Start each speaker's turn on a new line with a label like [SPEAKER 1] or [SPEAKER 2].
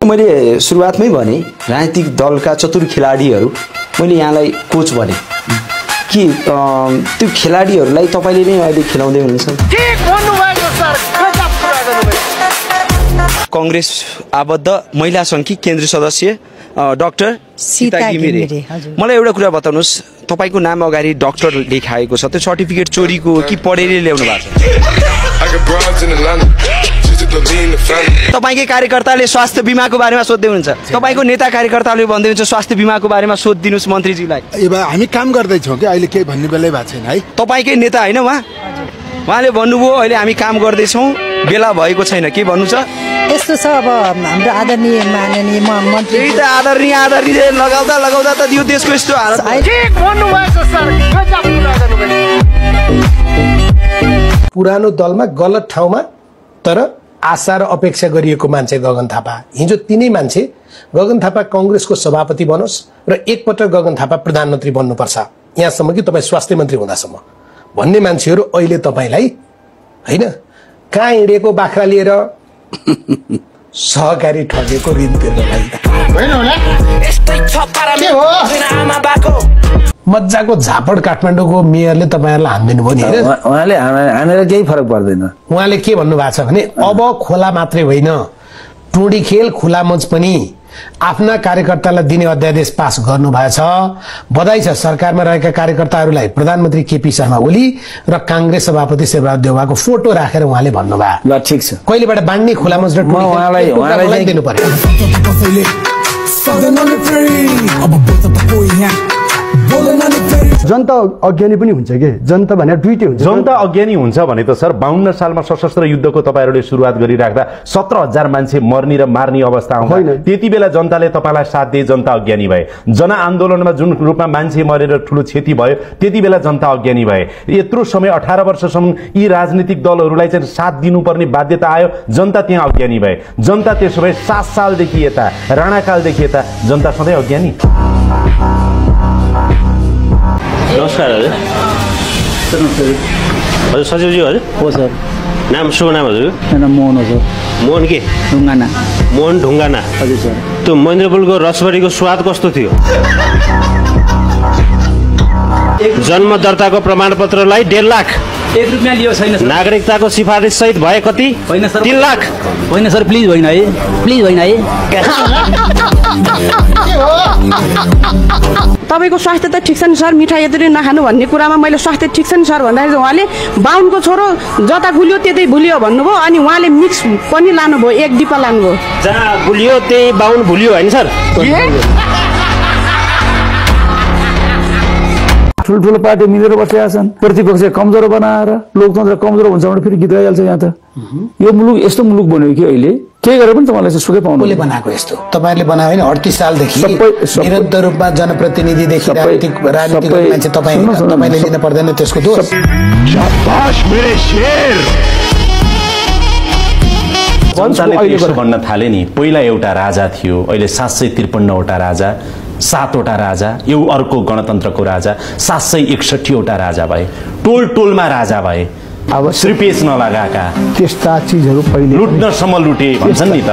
[SPEAKER 1] मैले सुरुवातमै भने राजनीतिक दलका चतुर खेलाडीहरू मैले यहाँलाई कोच भने कि त्यो खेलाडीहरूलाई तपाईले नै अहिले खेलाउँदै हुनुहुन्छ।
[SPEAKER 2] ठीक भन्नुभएको सर, गजब कुरा गर्नुभयो।
[SPEAKER 1] कांग्रेस आबद्ध महिला संघकी केन्द्रीय सदस्य डाक्टर सीता घिमिरे, मलाई एउटा कुरा बताउनुस्, तपाईको नाम अगाडि डाक्टर लेखाएको छ, त्यो सर्टिफिकेट चोरीको कि पढेर ल्याउनु भएको छ? तपाईकै कार्यकर्ताले स्वास्थ्य बीमाको बारेमा सोध्दै हुनुहुन्छ, तपाईको नेता कार्यकर्ताले भन्दै हुन्छ स्वास्थ्य बीमाको बारेमा सोधिदिनुस् मन्त्रीज्यूलाई।
[SPEAKER 3] हामी काम गर्दै छौं कि अहिले केही भन्ने बेलै भएको छैन है।
[SPEAKER 1] तपाईकै नेता हैन उहाँले भन्नुभयो अहिले हामी काम गर्दै छौं, बेला भएको छैन, के भन्नु छ?
[SPEAKER 4] यस्तो छ अब हाम्रो आदरणीय माननीय मन्त्री,
[SPEAKER 1] त्यही त आदरणीय लगाउँदा त यो देशको यस्तो हालत।
[SPEAKER 2] ठीक भन्नुभएको सर, गजब कुरा गर्नुभयो।
[SPEAKER 5] पुरानो दलमा गलत ठाउँमा तर आशा र अपेक्षा गरिएको मान्छे गगन थापा। हिजो तिनै मान्छे गगन थापा कांग्रेसको सभापति बनोस् र एकपटक गगन थापा प्रधानमन्त्री बन्नुपर्छ, यहाँसम्म कि तपाईँ स्वास्थ्य मन्त्री हुँदासम्म भन्ने मान्छेहरू अहिले तपाईलाई हैन कहाँ हिँडेको बाख्रा लिएर सहकारी ठगेको ऋण तिर्न लागि मजाको झापड काठमाडौँको मेयरले तपाईहरुलाई हान्दिनु भयो नि हैन?
[SPEAKER 6] उहाँले हानेर केही फरक पर्दैन।
[SPEAKER 5] उहाँले के भन्नु भएको छ भने अब खोला मात्रै होइन, टोडी खेल खुला मञ्च पनि आफ्ना कार्यकर्तालाई दिने अध्यादेश पास गर्नु भएको छ। बधाई छ सरकारमा रहेका कार्यकर्ताहरूलाई। प्रधानमन्त्री केपी शर्मा ओली र कांग्रेस सभापति शिवराज देउवाको फोटो राखेर उहाँले भन्नुभयो ल ठीक छ, कहिलेबाट बाँड्ने खुला मञ्च र उहाँलाई दिनु पर्यो।
[SPEAKER 7] जनता अज्ञानी पनि हुन्छ के? जनता भने दुईटै हुन्छ।
[SPEAKER 8] जनता अज्ञानी हुन्छ भने त सर 52 सालमा सशस्त्र युद्धको तपाईहरुले सुरुवात गरिराख्दा 17,000 मान्छे मर्नी र मार्नी अवस्था आउँदा त्यति बेला जनताले तपाईलाई साथ दिए, जनता अज्ञानी भए। जनआन्दोलनमा जुन रूपमा मान्छे मरेर ठूलो क्षति भयो त्यति बेला जनता अज्ञानी भए। यत्रो समय 18 वर्षसम्म यी राजनीतिक दलहरूलाई चाहिँ साथ दिनुपर्ने बाध्यता आयो, जनता त्यहाँ अज्ञानी भए। जनता त्यसो भए 7 सालदेखि यता राणाकालदेखि यता जनता सधैँ अज्ञानी।
[SPEAKER 9] नमस्कार हजुर। हजुर सचिवज्यू हजुर।
[SPEAKER 6] हो सर।
[SPEAKER 9] नाम शुभ नाम हजुर?
[SPEAKER 6] नाम मोहन हो सर।
[SPEAKER 9] मोहन के?
[SPEAKER 6] ढुङ्गाना।
[SPEAKER 9] मोहन ढुङ्गाना।
[SPEAKER 6] हजुर सर।
[SPEAKER 9] त्यो महेन्द्रपुलको रसबरीको स्वाद कस्तो थियो? जन्म दर्ताको प्रमाणपत्रलाई 1.5 लाख।
[SPEAKER 6] 1 रुपैयाँ लियो छैन सर।
[SPEAKER 9] नागरिकताको सिफारिस सहित भए कति?
[SPEAKER 6] होइन सर।
[SPEAKER 9] 3 लाख।
[SPEAKER 6] होइन सर, प्लिज होइन है, प्लिज होइन है।
[SPEAKER 10] तपाईको स्वास्थ्य त ठीक छ नि सर, मिठाई यति नखानु भन्ने कुरामा मैले स्वास्थ्य ठीक छ नि सर भन्दाखेरि उहाँले 52 को छोरो जता गुलियो त्यतै भुलियो भन्नुभयो, अनि उहाँले मिक्स पनि लानुभयो, 1 डिपा लानुभयो।
[SPEAKER 9] जहाँ गुलियो त्यही 52 भुलियो हैन सर?
[SPEAKER 6] ठुल्ठुलो पार्टी मिलेर बसेका छन्, प्रतिपक्ष कमजोर बनाएर लोकतन्त्र कमजोर हुन्छ भने फेरि गीत गाइहाल्छ। यहाँ त यो मुलुक यस्तो मुलुक बन्यो कि अहिले के गरे पनि तपाईलाई चाहिँ सुकै पाउनु।
[SPEAKER 5] कसले बनाएको यस्तो? तपाईहरुले बनायो हैन? 38 सालदेखि निरन्तर रूपमा जनप्रतिनिधिदेखि राजनीतिक मान्छे तपाईले लिन पर्दैन त्यसको दोष।
[SPEAKER 8] शाबाश मेरे शेर। जनताले यसो भन्न थाले नि, पहिला एउटा राजा थियो, अहिले 753 वटा राजा, 7 वटा राजा, यो अर्को गणतन्त्रको राजा, 761 वटा राजा भए, टोल टोलमा राजा भए, अब श्रीपेश नलगाएका
[SPEAKER 7] त्यस्ता चीजहरू पहिले
[SPEAKER 8] लुट्नसम्म लुटे भन्छन् नि त।